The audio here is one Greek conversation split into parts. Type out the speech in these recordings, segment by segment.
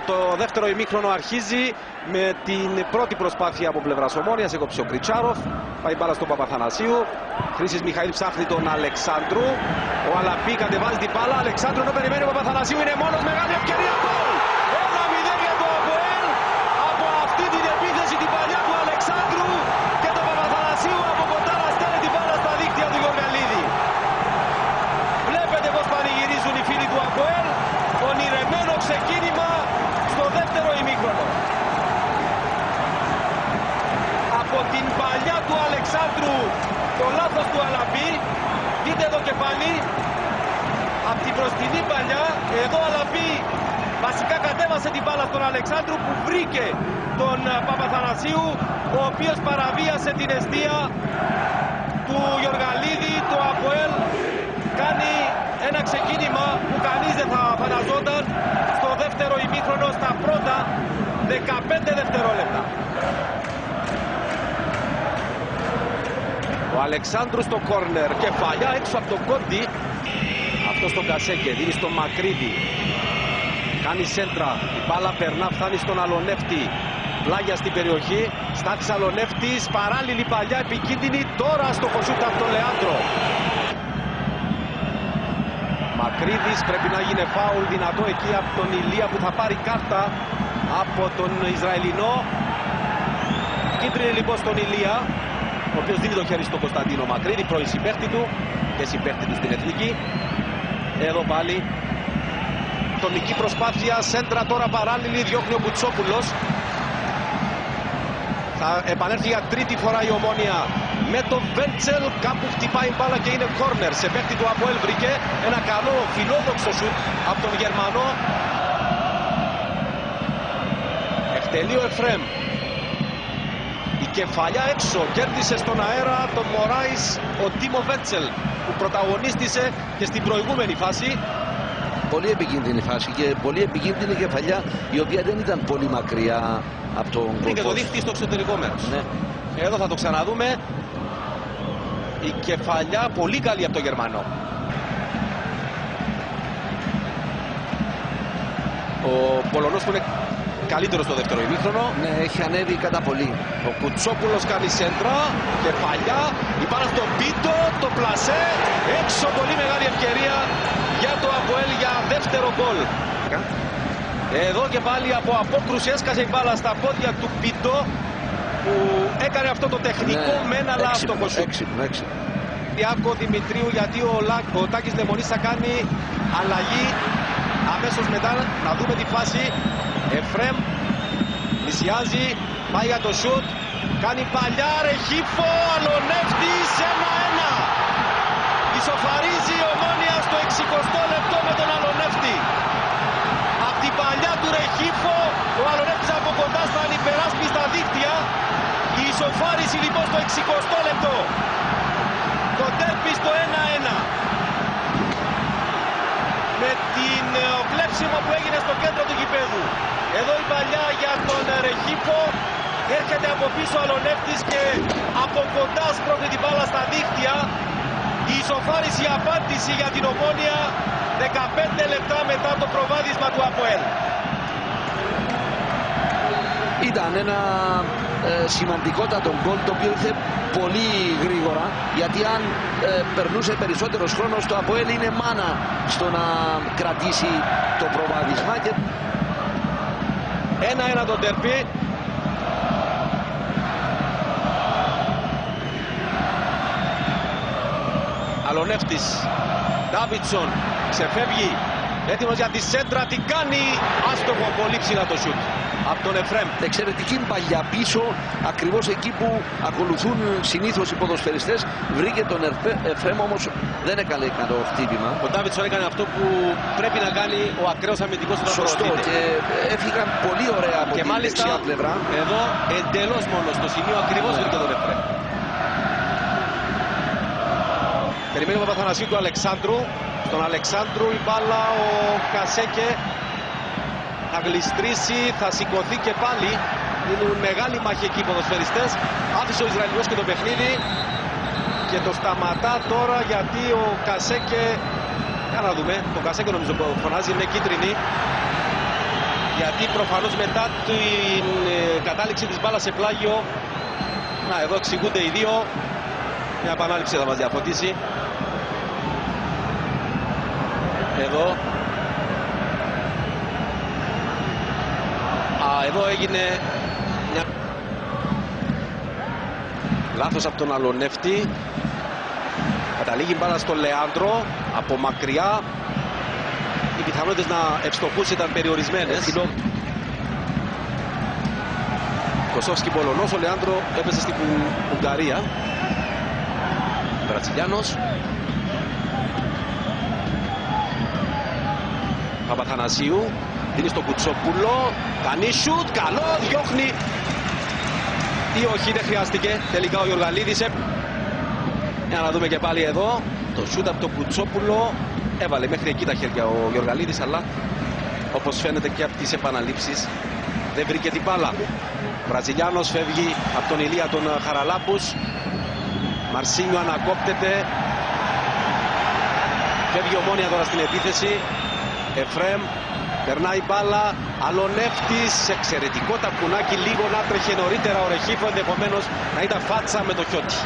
Το δεύτερο ημίχρονο αρχίζει με την πρώτη προσπάθεια από πλευράς Ομόνοιας. Έκοψε ο Κριτσάροφ, πάει μπάλα στον Παπαθανασίου. Χρήσης Μιχαήλ ψάχνει τον Αλεξάνδρου. Ο Αλαμπή κατεβάζει την μπάλα. Αλεξάνδρου ενώ περιμένει ο Παπαθανασίου, είναι μόνος, μεγάλη ευκαιρία. Γκολ! 1-0 για το ΑΠΟΕΛ. Από αυτή την επίθεση την παλιά του Αλεξάνδρου και τον Παπαθανασίου από κοντά να στέλνει την μπάλα στα δίκτυα του Γιωργαλίδη. Βλέπετε πως πανηγυρίζουν οι φίλοι του ΑΠΟΕΛ. Ονειρεμένο ξεκίνημα στο δεύτερο ημίχρονο. Από την παλιά του Αλεξάνδρου το λάθος του Αλαμπή. Δείτε εδώ και πάλι από την μπροστινή παλιά. Εδώ Αλαμπή βασικά κατέβασε την μπάλα στον Αλεξάνδρου που βρήκε τον Παπαθανασίου, ο οποίος παραβίασε την εστία του Γιωργαλίδη. Το ΑΠΟΕΛ κάνει ένα ξεκίνημα που κανείς δεν θα φανταζόταν στο δεύτερο ημίχρονο, στα πρώτα 15 δευτερόλεπτα. Ο Αλεξάνδρου στο κόρνερ, κεφαλιά έξω από τον Κόντι. Αυτό στον Κασέκε, δίνει στον Μακρύδη. Κάνει σέντρα, η μπάλα περνά, φτάνει στον Αλονεύτη. Πλάγια στην περιοχή, στάθης Αλονεύτης, παράλληλη παλιά, επικίνδυνη. Τώρα στο χωσούτ από τον Λεάντρο. Μακρύδης, πρέπει να γίνει φάουλ δυνατό εκεί από τον Ηλία που θα πάρει κάρτα από τον Ισραηλινό. Κίτρινη λοιπόν στον Ηλία, ο οποίος δίνει το χέρι στον Κωνσταντίνο Μακρύδη, πρώην συμπαίχτη του και συμπαίχτη του στην Εθνική. Εδώ πάλι τονική προσπάθεια, σέντρα τώρα παράλληλη, διώχνει ο Μπουτσόπουλος. Θα επανέλθει για τρίτη φορά η Ομόνια με τον Βέντσελ, κάπου χτυπάει μπάλα και είναι κόρνερ. Σε παίκτη του ΑΠΟΕΛ βρήκε ένα καλό φιλόδοξο σουτ από τον Γερμανό. Εκτελεί ο Εφρέμ. Η κεφαλιά έξω, κέρδισε στον αέρα τον Μωράης ο Τίμο Βέντσελ που πρωταγωνίστησε και στην προηγούμενη φάση. Πολύ επικίνδυνη φάση και πολύ επικίνδυνη κεφαλιά, η οποία δεν ήταν πολύ μακριά από τον κόλπο. Και το δείχνει στο εξωτερικό μέρος. Ναι. Εδώ θα το ξαναδούμε. Η κεφαλιά πολύ καλή από τον Γερμανό. Ο Πολωνός που είναι καλύτερος στο δεύτερο ημίχρονο. Ναι, έχει ανέβει κατά πολύ. Ο Κουτσόπουλος κάνει σέντρα, κεφαλιά, η μπάλα στον Πίτο, το πλασέ, έξω, πολύ μεγάλη ευκαιρία για το ΑΠΟΕΛ για δεύτερο γκολ. Εδώ και πάλι από απόκρουση έσκασε η μπάλα στα πόδια του Πίτο που έκανε αυτό το τεχνικό με ένα λάστοχο σουτ. Διάκο Δημητρίου, γιατί ο Τάκης Λεμονής θα κάνει αλλαγή αμέσως μετά. Να δούμε τη φάση. Εφρέμ πλησιάζει, πάει για το σουτ, κάνει παλιά, Ρεχίφο, Αλονεύτης, 1-1. Ισοφαρίζει η Ομόνια στο 60ο λεπτό με τον Αλονεύτη. Απ' την παλιά του Ρεχίφο, ο Αλονεύτης από κοντά στα ανυπεράσπιστα δίκτυα. Η ισοφάριση λοιπόν στο 60ο λεπτό. Το τέρπι στο 1-1. Με την κλέψιμο που έγινε στο κέντρο του γηπέδου. Εδώ η παλιά για τον Ρεχίφο. Έρχεται από πίσω ο Αλονεύτης και από κοντά σπρώχνει την μπάλα στα δίκτυα. Η ισοφάριση, η απάντηση για την Ομόνια 15 λεπτά μετά το προβάδισμα του ΑΠΟΕΛ. Ήταν ένα σημαντικότατο γκολ το οποίο ήρθε πολύ γρήγορα, γιατί αν περνούσε περισσότερος χρόνος το ΑΠΟΕΛ είναι μάνα στο να κρατήσει το προβάδισμα. Και 1-1 το τερπί. Αλονεύτης, Ντάβιτσον, ξεφεύγει, έτοιμος για τη σέντρα, την κάνει, άστοχο, πολύ ψηλά το σουτ από τον Εφρέμ. Εξαιρετική παλιά πίσω, ακριβώς εκεί που ακολουθούν συνήθως οι ποδοσφαιριστές. Βρήκε τον Εφρέμ, όμως δεν έκανε το χτύπημα. Ο Ντάβιτσον έκανε αυτό που πρέπει να κάνει ο ακραίος αμυντικός όταν σωστό, και έφυγαν πολύ ωραία από την δεξιά πλευρά. Εδώ εντελώς μόνο στο σημείο ακριβώς βρήκε τον Εφρέμ. Περιμένει ο Παπαθανασίου του Αλεξάνδρου. Στον Αλεξάνδρου η μπάλα, ο Κασέκε θα γλιστρήσει, θα σηκωθεί και πάλι. Δίνουν μεγάλη μάχη εκεί οι ποδοσφαιριστές. Άφησε ο Ισραηλινός και το παιχνίδι και το σταματά τώρα γιατί ο Κασέκε, για να δούμε, το Κασέκε νομίζω που φωνάζει, είναι κίτρινη. γιατί προφανώς μετά την κατάληξη της μπάλας σε πλάγιο, να εδώ εξηγούνται οι δύο, μια επανάληψη θα μας διαφωτίσει. Εδώ εδώ έγινε μια λάθος από τον Αλονεύτη. Καταλήγει μπάλα στον Λεάντρο από μακριά. Οι πιθανότητες να ευστοχούσε ήταν περιορισμένες. Κοσόφσκι Πολωνός, ο Λεάντρο έπαιζε στην Ουγγαρία. Μπρατσιλιάνος. Παπαθανασίου δίνει στο Κουτσόπουλο. Κάνει σουτ, καλό, διώχνει. Ή όχι, δεν χρειάστηκε. Τελικά ο Γιωργαλίδης. Για να δούμε και πάλι εδώ. Το σουτ από τον Κουτσόπουλο. Έβαλε μέχρι εκεί τα χέρια ο Γιωργαλίδης, αλλά όπως φαίνεται και από τις επαναλήψεις δεν βρήκε την μπάλα. Βραζιλιάνος φεύγει από τον Ηλία των Χαραλάμπους. Μαρσίνιο ανακόπτεται. Φεύγει η Ομόνοια τώρα στην επίθεση. Εφρέμ, περνάει μπάλα. Αλονεύτης, εξαιρετικό ταπκουνάκι. Λίγο να τρέχει νωρίτερα ο Ρεχίφο, ενδεχομένως να ήταν φάτσα με το Χιώτη.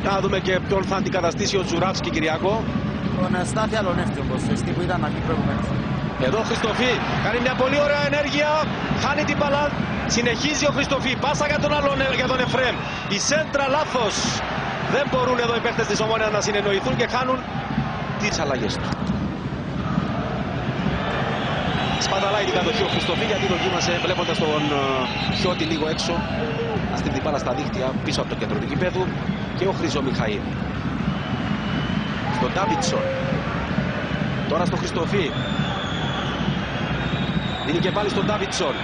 Για να δούμε και ποιον θα αντικαταστήσει ο Τζουράφσκι, Κυριακό. Τον Στάθη Αλονεύτη, όπως εσύ που ήταν εκεί προηγουμένως. Εδώ ο Χριστοφή κάνει μια πολύ ωραία ενέργεια. Χάνει την μπάλα. Συνεχίζει ο Χριστοφή. Πάσα για τον Εφρέμ. Η σέντρα λάθος. Δεν μπορούν εδώ οι παίκτες της Ομόνοιας να συνεννοηθούν και χάνουν τις αλλαγές του. Σπαταλάει την κατοχή ο Χριστοφή, γιατί δοκίμασε βλέποντας τον Χιώτη λίγο έξω να στείλει την μπάλα στα δίχτυα πίσω από το κέντρο του γηπέδου. Και ο Χρυσό Μιχαήλ στον Ντάβιτσον. Τώρα στο Χριστοφή. Δίνει και πάλι στον Ντάβιτσον.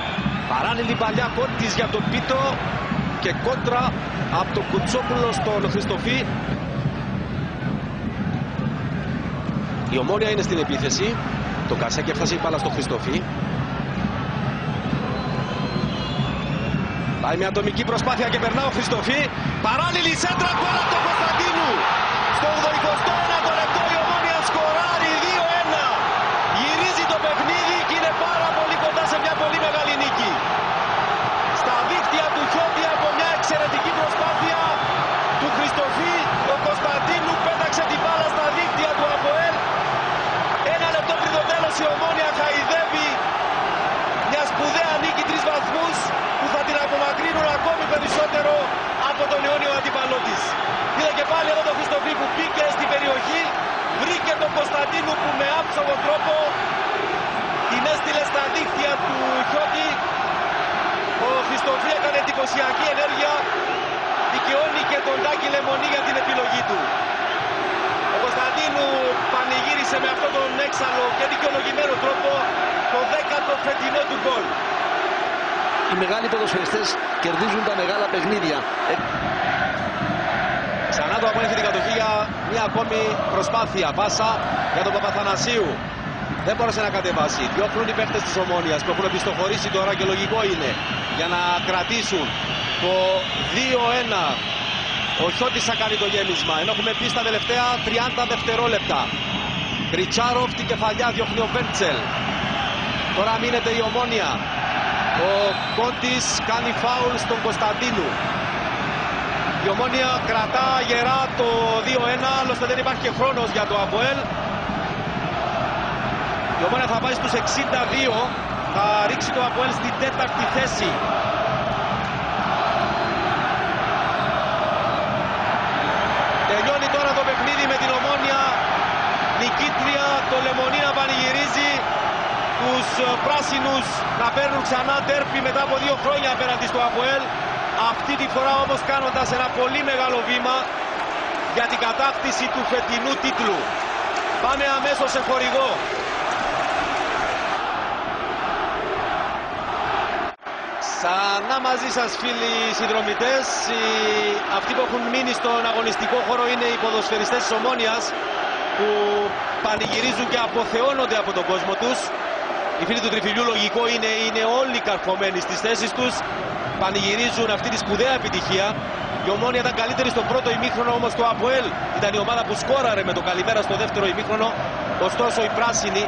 Παράλληλη παλιά Κόντης για τον Πίτο και κόντρα από τον Κουτσόπουλο στον Χριστοφή. Η Ομόνοια είναι στην επίθεση. Το Κασέκη έφτασε η μπάλα στο Χριστοφή. Πάει μια ατομική προσπάθεια και περνά ο Χριστοφή. Παράλληλη σέντρα, γκολ από τον Κωνσταντίνου. Στο 89ο λεπτό η Ομόνοια σκοράρει 2-1. Γυρίζει το παιχνίδι και είναι πάρα πολύ κοντά σε μια πολύ μεγάλη νίκη. Στα δίχτυα του Χιώτη από μια εξαιρετική προσπάθεια του Χριστοφή, ο Κωνσταντίνου πέταξε την μπάλα στα δίχτυα του ΑΠΟΕΛ. Ένα λεπτό πριν το τέλος η Ομόνοια χαϊδεύει μια σπουδαία νίκη 3 βαθμούς που θα την απομακρύνουν ακόμη περισσότερο από τον αιώνιο αντίπαλό της. Είδα και πάλι εδώ τον Χριστοφή που μπήκε στην περιοχή, βρήκε τον Κωνσταντίνου που με άψογο τρόπο την έστειλε στα δίχτυα του Χιώτη. Ο Χριστοφή έκανε εντυπωσιακή ενέργεια, δικαιώνει και τον Τάκη Λεμονή για την επιλογή του. Ο Κωνσταντίνου πανηγύρισε με αυτόν τον έξαλλο και δικαιολογημένο τρόπο το 10ο φετινό του γκολ. Οι μεγάλοι ποδοσφαιριστές κερδίζουν τα μεγάλα παιχνίδια. Ξανά το απέχει την κατοχή για μια ακόμη προσπάθεια. Πάσα για τον Παπαθανασίου. Δεν μπόρεσε να κατεβάσει. Διώχνουν οι παίκτες της Ομόνοιας που έχουν επιστοχωρήσει τώρα και λογικό είναι για να κρατήσουν το 2-1. Ο Χιώτης θα κάνει το γέμισμα, ενώ έχουμε πει στα τελευταία 30 δευτερόλεπτα. Κριτσάροφ την κεφαλιά διώχνει ο Βέρτσελ. Τώρα μείνεται η Ομόνοια. Ο Κόντης κάνει φάουλ στον Κωνσταντίνου. Η Ομόνοια κρατά γερά το 2-1, άλλωστε δεν υπάρχει και χρόνος για το ΑΠΟΕΛ. Η Ομόνοια θα πάει στους 62, θα ρίξει το ΑΠΟΕΛ στην 4η θέση. Τελειώνει τώρα το παιχνίδι με την Ομόνοια νικήτρια, το Λεμονί να πανηγυρίζει, τους πράσινους να παίρνουν ξανά ντέρπι μετά από 2 χρόνια απέναντι στο ΑΠΟΕΛ. Αυτή τη φορά όμως κάνοντας ένα πολύ μεγάλο βήμα για την κατάκτηση του φετινού τίτλου. Πάμε αμέσως σε χορηγό. Ξανά μαζί σας φίλοι συνδρομητές. Αυτοί που έχουν μείνει στον αγωνιστικό χώρο είναι οι ποδοσφαιριστές της Ομόνοιας που πανηγυρίζουν και αποθεώνονται από τον κόσμο τους. Οι φίλοι του Τριφυλιού λογικό είναι όλοι καρφωμένοι στις θέσεις τους. Πανηγυρίζουν αυτή τη σπουδαία επιτυχία. Η Ομόνοια ήταν καλύτερη στο πρώτο ημίχρονο, όμως το ΑΠΟΕΛ ήταν η ομάδα που σκόραρε με το καλημέρα στο δεύτερο ημίχρονο. Ωστόσο οι πράσινοι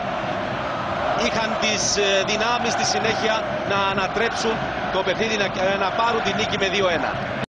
είχαν τις δυνάμεις στη συνέχεια να ανατρέψουν το παιχνίδι, να πάρουν την νίκη με 2-1.